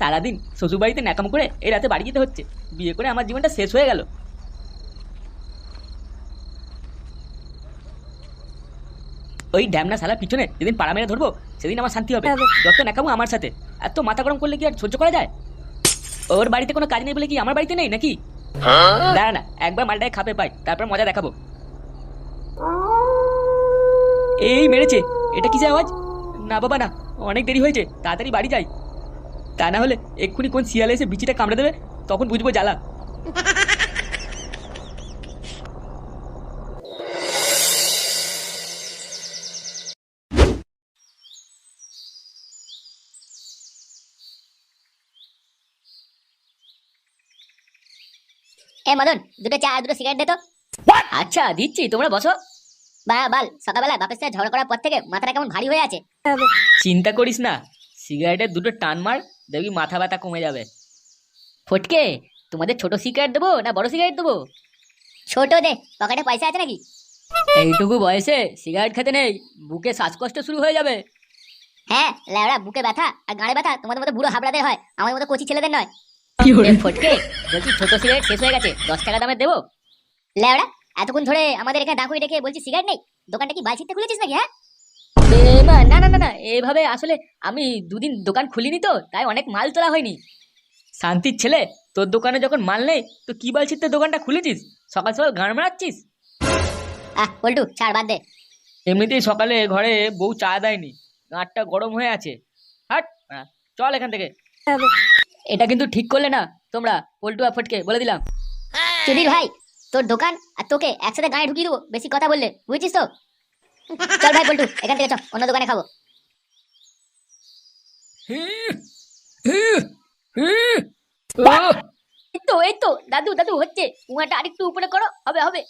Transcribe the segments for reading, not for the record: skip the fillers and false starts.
সারাদিন শ্বশুরবাড়িতে ন্যাকাম করে এই রাতে বাড়ি যেতে হচ্ছে। বিয়ে করে আমার জীবনটা শেষ হয়ে গেল। ওই ড্যামনা শালার পিছনে যেদিন পাড়া মেরে ধরবো সেদিন আমার শান্তি হবে। যত ন্যাকামো আমার সাথে, এত মাথা গরম করলে কি আর সহ্য করা যায়? ওর বাড়িতে কোনো কাজ নেই বলে কি আমার বাড়িতে নেই নাকি? দাঁড়া না, একবার মালটায় খাপে পাই, তারপর মজা দেখাবো। এই মেরেছে। এটা কিসের আওয়াজ? না বাবা না, অনেক দেরি হয়েছে, তাড়াতাড়ি বাড়ি যাই। তা না হলে এক্ষুনি কোন শিয়ালে এসে বিচিটা কামড়ে দেবে, তখন বুঝবো জ্বালা। এ মদন, দুটো চা আর দুটো সিগারেট দে তো। আচ্ছা দিচ্ছি, তোমরা বসো। বাল সকালবেলা বাপের সাথে ঝগড়া করার পর থেকে মাথাটা কেমন ভারী হয়ে আছে। চিন্তা করিস না, সিগারেটের দুটো টান মার, দেখবি মাথা ব্যথা কমে যাবে। ফটকে, তোমাদের ছোট সিগারেট দেবো না বড় সিগারেট দেবো? ছোট দে, পকেটে পয়সা আছে নাকি? এইটুকু বয়সে সিগারেট খেতে নেই, বুকে শ্বাসকষ্ট শুরু হয়ে যাবে। হ্যাঁ, লেওড়া বুকে ব্যথা আর গাঁড়ে ব্যথা তোমাদের মতো বুড়ো হাবড়াদের হয়, আমার মতো কচি ছেলেদের নয়। ফটকে, বলছি ছোট সিগারেট শেষ হয়ে গেছে, 10 টাকা দামের দেবো? লেওড়া, এতক্ষণ ধরে আমাদের এখানে ডাকুই রেখে বলছি সিগারেট নেই, দোকানটা কি বালছিতে খুলেছিস নাকি? হ্যাঁ না না না না, এইভাবে আসলে আমি দুদিন দোকান খুলিনি তো, তাই অনেক মাল তোলা হয়নি। শান্তির ছেলে, তোর দোকানে যখন মাল নেই তো কি বলছিস তোর দোকানটা খুলেছিস? সকাল সকাল গান মারাচ্ছিস। পল্টু ছাড়, বাদ দে। এমনিতেই সকালে ঘরে বউ চা দেয়নি, গাঁটটা গরম হয়ে আছে। হাট, চল এখান থেকে। এটা কিন্তু ঠিক করলে না তোমরা, পল্টু আর ফটকে, বলে দিলাম। সুধীর ভাই, তোর দোকান আর তোকে একসাথে গায়ে ঢুকিয়ে দেবো বেশি কথা বললে, বুঝছিস তো? চল ভাই পল্টু, এখান থেকে চল, অন্য দোকানে খাবো। এই তো দাদু দাদু হচ্ছে, কুয়াটা আরেকটু উপরে করো, হবে হবে।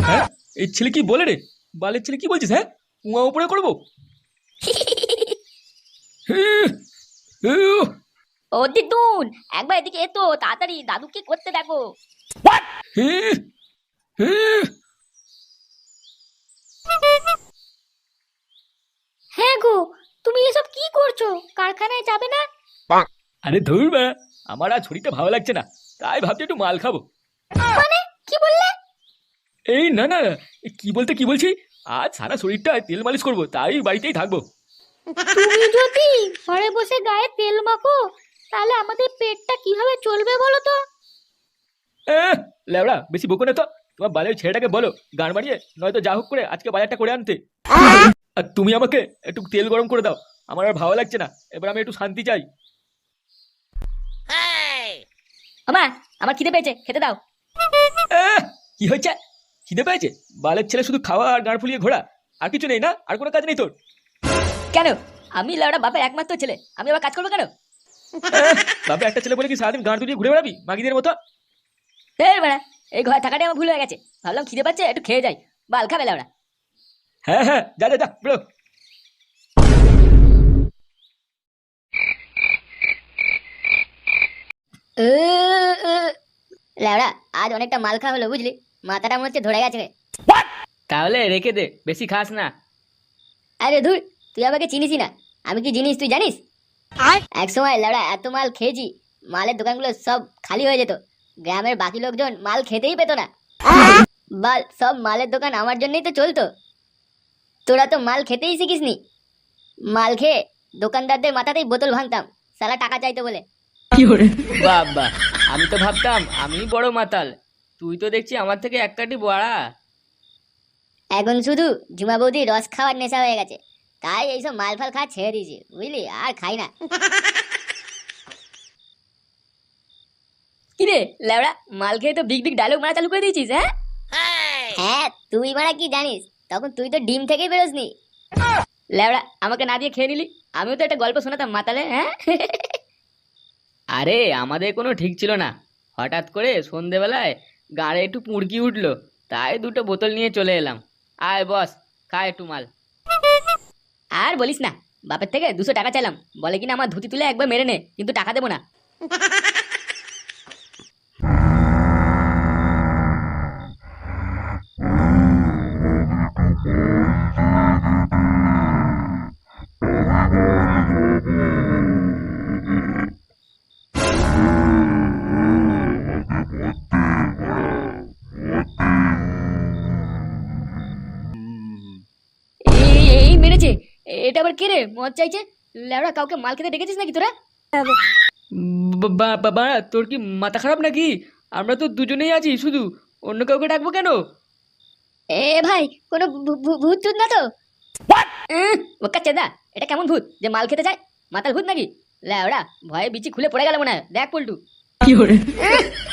হ্যাঁ, এই ছেলে কি বলে রে? বালের ছেলে কি বলছিস? হ্যাঁ, কুয়া উপরে করবো? ও দিদুন, একবার এদিকে এতো তাড়াতাড়ি, দাদুকে করতে দেখো। হ্যাঁ গো, তুমি এসব কি করছো? কারখানায় যাবে না? আরে ধুর বা, আমার আর শরীরটা ভালো লাগছে না, তাই ভাবছি একটু মাল খাবো। মানে কি বললে? এই না না, কি বলছি, আজ সারা শরীরটা তেল মালিশ করবো, তাই বাড়িতেই থাকবো। তুমি যদি ঘরে বসে গায়ে তেল মাখো তাহলে আমাদের পেটটা কিভাবে চলবে বলো তো? লেবড়া, বেশি বকো না তো। তোমার বালের ছেলেটাকে বলো গান মারিয়ে নয়তো যা হোক করে আজকে বাজারটা করে আনতে। আর তুমি আমাকে একটু তেল গরম করে দাও, আমার আর ভালো লাগছে না, এবার আমি একটু শান্তি চাই। আমা, আমার খিদে পেয়েছে, খেতে দাও। কি হয়েছে? খিদে পেয়েছে? বালের ছেলে শুধু খাওয়া আর গাঁড় ফুলিয়ে ঘোরা, আর কিছু নেই না? আর কোনো কাজ নেই তোর? কেন? আমি লাউডা বাপের একমাত্র ছেলে, আমি আবার কাজ করবো কেন? বাবা একটা ছেলে বলে কি সারাদিন গাঁড় তুলিয়ে ঘুরে বেড়াবি মাগিদের মতো? বেড়া, এই ঘরে থাকাটাই আমার ভুল হয়ে গেছে, ভাবলাম খিদে পাচ্ছে একটু খেয়ে যাই। বাল খাবে লাউডা। হ্যাঁ হ্যাঁ, যা যা যা বেরো। লেওড়া, আজ অনেকটা মাল খাওয়া হলো বুঝলি, মাথাটা মনে হচ্ছে ধরে গেছে রে। তাহলে রেখে দে, বেশি খাস না। আরে ধুর, তুই আমাকে চিনিসই না, আমি কি জিনিস তুই জানিস? এক সময় লেওড়া এত মাল খেয়েছি, মালের দোকানগুলো সব খালি হয়ে যেত, গ্রামের বাকি লোকজন মাল খেতেই পেতো না। বাল, সব মালের দোকান আমার জন্যই তো চলতো। তোরা তো মাল খেতেই শিখিসনি, মাল খেয়ে দোকানদারদের মাথাতেই বোতল ভাঙতাম, সালা টাকা চাইতো বলে। বাবা, আমি তো ভাবতাম আমি বড় মাতাল, তুই তো দেখছি আমার থেকে এক কাটি বড়া। এখন শুধু ঝুমা বৌদি রস খাওয়ার নেশা হয়ে গেছে, তাই এইসব মাল ফাল খাওয়া ছেড়ে দিয়েছি বুঝলি, আর খাই না। কিরে লেওড়া, মাল খেয়ে তো বিগ বিগ ডায়লগ মারা চালু করে দিয়েছিস? হ্যাঁ হ্যাঁ, তুই মারা কি জানিস, তখন তুই তো ডিম থেকেই বেরোসনি। লেওড়া, আমাকে না দিয়ে খেয়ে নিলি, আমিও তো একটা গল্প শোনাতাম মাতালে। হ্যাঁ আরে আমাদের কোনো ঠিক ছিল না, হঠাৎ করে সন্ধেবেলায় গাড়ে একটু পুড়কি উঠলো, তাই দুটো বোতল নিয়ে চলে এলাম। আয় বস, খা একটু মাল। আর বলিস না, বাপের থেকে 200 টাকা চাইলাম, বলে কিনা আমার ধুতি তুলে একবার মেরে নে, কিন্তু টাকা দেবো না। মেরেছে। এটা আবার কে রে মদ চাইছে? লেওড়া কাউকে মাল খেতে ডেকেছিস নাকি তোরা? বাবা, তোর কি মাথা খারাপ নাকি? আমরা তো দুজনেই আছি, শুধু অন্য কাউকে ডাকবো কেন? এ ভাই, কোনো ভূত টুত না তো? ওকা চেদা, এটা কেমন ভূত যে মাল খেতে চায়? মাতাল ভূত নাকি? লেওড়া ভয়ে বিচি খুলে পড়ে গেল মনে হয়। দেখ পল্টু,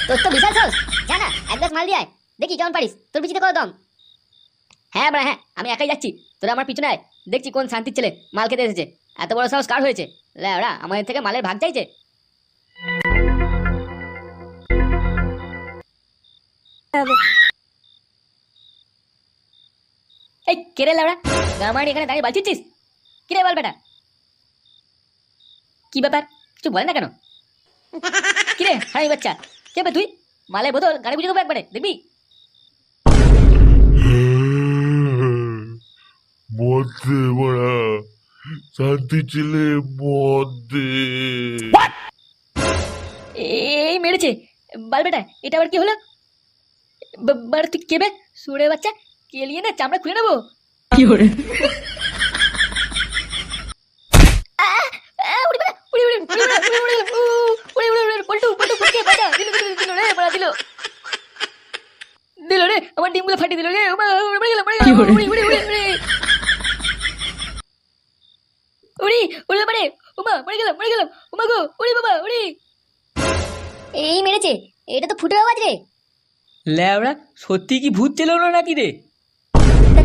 তোর তো বিশাল সাহস। জানা এক গ্লাস মাল দিয়ে আয়, দেখি কেমন পারিস। তোর বিচিতে কত দম? হ্যাঁ বড়া হ্যাঁ, আমি একাই যাচ্ছি, তোরা আমার পিছনে আয়। দেখছি কোন শান্তির ছেলে মাল খেতে এসেছে। এত বড় সাহস কার হয়েছে? লেওড়া আমাদের থেকে মালের ভাগ চাইছে। এই কেরে লেওড়া, গামারি এখানে দাঁড়িয়ে বালছিস? কিরে বল বেটা, কি ব্যাপার? কিছু বলে না কেন? কিরে হাই বাচ্চা, কে বে তুই? মালের বোতল গাড়ি বুঝে দেবো একবারে, দেখবি? মদ দে বড়া, শান্তি ছেলে মদ দে। এই মেরেছে বাল বেটা, এটা আবার কি হলো? বাড়া তুই কে বে? সুরে বাচ্চা, কেলিয়ে না চামড়া খুলে নেবো। উড়ি বেটা, উড়ি উড়ি উড়ি বেটা, উড়ি উড়ি উড়ি উড়ি উড়ি পল্টু পল্টু পটকে বাঁচা। দিল দিল দিল রে বাড়া, দিল দিল রে, আমার ডিমগুলো ফাটিয়ে দিল রে। মরে গেল মরে গেল। উড়ি উড়ি উড়ি উড়ি উড়ি উড়ি বাড়ে। ওমা মরে গেল মরে গেল। ওমা গো উড়ি বাবা উড়ি। এই মেরেছে, এটা তো ফুটে আওয়াজ রে। ল্যাওড়া, সত্যি কি ভূত ছিল না নাকি রে?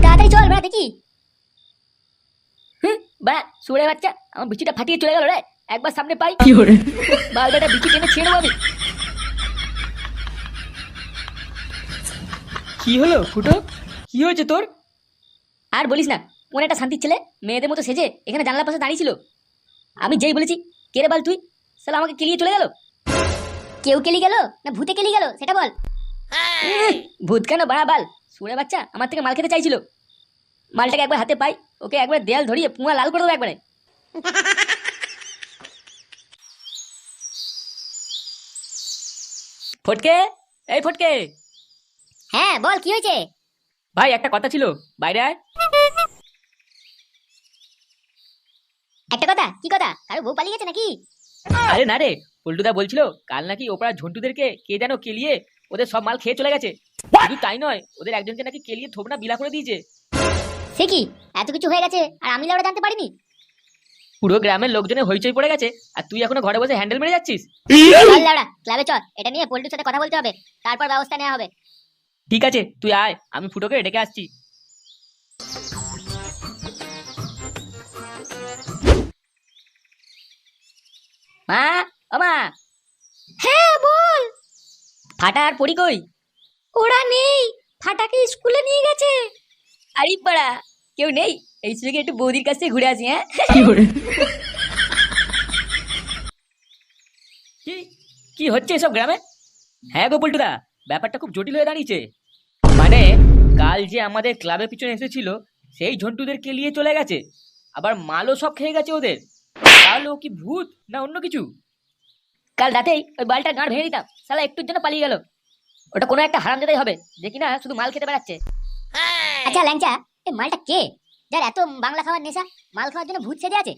তাড়াতাড়ি চল বাড়া দেখি। বাড়া সুরে বাচ্চা, আমার বিচিটা ফাটিয়ে চলে গেল রে। একবার সামনে পাই বাল বেটা, বিচি টেনে ছিঁড়ে নেবো আমি। কি হলো ফুটো, কি হয়েছে তোর? আর বলিস না, কোন একটা শান্তির ছেলে মেয়েদের মতো সেজে এখানে জানলার পাশে দাঁড়িয়ে ছিল। আমি যেই বলেছি কে রে বাল তুই, সালা আমাকে কেলিয়ে চলে গেল। কেউ কেলি গেল না ভূতে কেলি গেল সেটা বল। ভূত কেন বাড়া বাল, সুরে বাচ্চা আমার থেকে মাল খেতে চাইছিল। মালটাকে একবার হাতে পাই, ওকে একবার দেয়াল ধরিয়ে পুঙা লাল করে দেবো একবারে। ফটকে, এই ফটকে হ্যাঁ বল, কি হয়েছে? ভাই, একটা কথা ছিল, বাইরে আয়। একটা কথা? কি কথা? কারো বউ পালিয়ে গেছে নাকি? আরে না রে, পল্টুদা বলছিল কাল নাকি ওপরা ঝন্টুদেরকে কে যেন কেলিয়ে ওদের সব মাল খেয়ে চলে গেছে। শুধু তাই নয়, ওদের একজনকে নাকি কেলিয়ে থোবনা বিলা করে দিয়েছে। সে কি, এত কিছু হয়ে গেছে আর আমি লাউড়া জানতে পারিনি? পুরো গ্রামের লোকজনে হইচই পড়ে গেছে, আর তুই এখনো ঘরে বসে হ্যান্ডেল মেরে যাচ্ছিস। চল লাউড়া ক্লাবে চল, এটা নিয়ে পল্টুর সাথে কথা বলতে হবে, তারপর ব্যবস্থা নেওয়া হবে। ঠিক আছে তুই আয়, আমি ফুটোকে ডেকে আসছি। মা, ও মা। হ্যাঁ বল। ফাটা আর পড়ি কই? ওরা নেই, ফাটাকে স্কুলে নিয়ে গেছে। আরে পাড়া, কেউ নেই? এই সুযোগে একটু বৌদির কাছ থেকে ঘুরে আসি। হ্যাঁ কি কি হচ্ছে এসব গ্রামে? হ্যাঁ গো পল্টুদা, ব্যাপারটা খুব জটিল হয়ে দাঁড়িয়েছে। মানে কাল যে আমাদের ক্লাবের পিছনে এসেছিল, সেই ঝন্টুদের কেলিয়ে চলে গেছে, আবার মালও সব খেয়ে গেছে ওদের। তাহলে ও কি ভূত না অন্য কিছু? কাল রাতেই ওই বালটা গাঁড় ভেঙে দিতাম, শালা একটুর জন্য পালিয়ে গেল। ওটা কোনো একটা হারামজাদাই হবে যে কিনা শুধু মাল খেতে বেড়াচ্ছে। আচ্ছা ল্যাংচা, এই মালটা কে যার এত বাংলা খাওয়ার নেশা, মাল খাওয়ার জন্য ভূত সেজে আছে?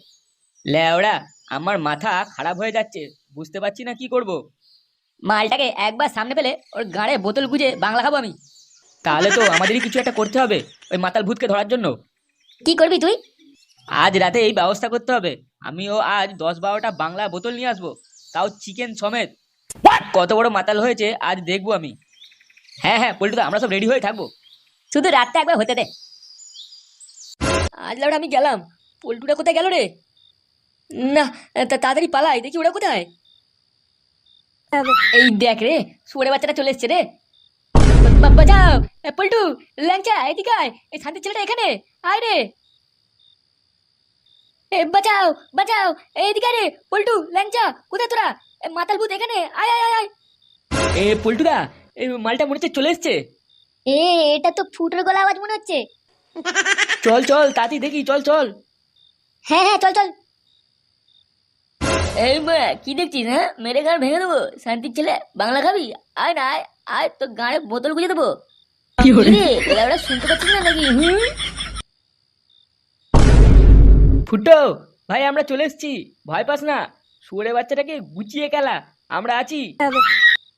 ল্যাওড়া, আমার মাথা খারাপ হয়ে যাচ্ছে, বুঝতে পারছি না কি করব। মালটাকে একবার সামনে পেলে ওর গাঁড়ে বোতল গুজে বাংলা খাবো আমি। তাহলে তো আমাদেরই কিছু একটা করতে হবে ওই মাতাল ভূতকে ধরার জন্য। কি করবি তুই? আজ রাতে এই ব্যবস্থা করতে হবে। আমিও আজ 10-12টা বাংলা বোতল নিয়ে আসবো, তাও চিকেন সমেত। কত বড় মাতাল হয়েছে আজ দেখবো আমি। হ্যাঁ হ্যাঁ পল্টুদা, আমরা সব রেডি হয়ে থাকবো। শুধু রাতটা একবার হতে দে। আজ লাউড়া আমি গেলাম, পল্টুটা কোথায় গেল রে? না, তাড়াতাড়ি পালাই, দেখি ওরা কোথায়। এই দেখ রে, শুয়োরের বাচ্চাটা চলে এসছে রে। বাঁচাও পল্টু, ল্যাংচা এদিকে আয়, এই শান্তির ছেলেটা এখানে আয় রে। বাঁচাও বাঁচাও, এইদিকে রে পল্টু ল্যাংচা, কোথায় তোরা? মাতাল ভূত এখানে, আয় আয় আয় আয়। এ পল্টুদা, এই মালটা মনে হচ্ছে চলে এসছে। এটা তো ফুটোর গলা আওয়াজ মনে হচ্ছে। চল চল তাড়াতাড়ি দেখি, চল চল। হ্যাঁ হ্যাঁ চল চল। এই মা, কি দেখছিস? হ্যাঁ মেরে গাঁড় ভেঙে দেবো। শান্তির ছেলে বাংলা খাবি? আয় না আয় আয়, তোর গাঁড়ে বোতল গুঁজে দেবো। কি রে, ওরা শুনতে পাচ্ছিস না নাকি? ফুটো ভাই আমরা চলে এসেছি, ভয় পাস না। শুয়োরের বাচ্চাটাকে গুছিয়ে খেলা, আমরা আছি।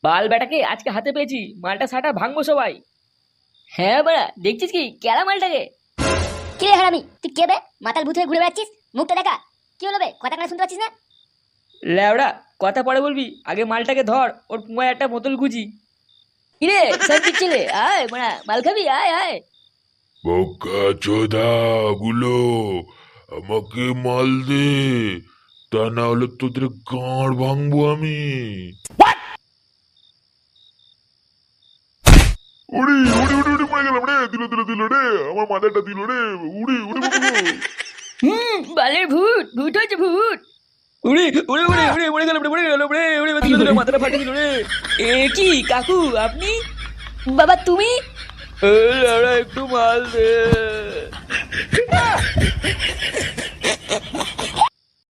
বাল বেটাকে আজকে হাতে পেয়েছি, মালটা সাটা ভাঙবো সবাই। হ্যাঁ বাড়া, দেখছিস কি কেলা মালটাকে? কে রে হারামি, তুই কে বে? মাতাল ভূত হয়ে ঘুরে বেড়াচ্ছিস, মুখটা দেখা। কি হলো বে, কথা কানে শুনতে পাচ্ছিস না? ল্যাওড়া, কথা পরে বলবি, আগে মালটাকে ধর, ওর পুয়ায় একটা বোতল গুজি। কিরে শান্তির ছেলে, আয় মারা, মাল খাবি? আয় আয়। বোকা চোদা গুলো, আমাকে মাল দে, তা না হলে তোদের গাঁড় ভাঙবো আমি। উড়ি উড়ি উড়ি উড়ি পড়ে গেলাম রে, দিল রে, আমার মাথাটা দিল রে, উড়ি উড়ি বাবু। বালের ভূত, ভূত হয়েছে ভূত। উড়ি উড়ি উড়ি উড়ি মরে গেলাম রে, মরে গেলাম রে, উড়ি দিল দিল, মাথাটা ফাটিয়ে দিল রে। এ কি কাকু আপনি? বাবা তুমি? এ ল্যাওড়া, একটু মাল দে।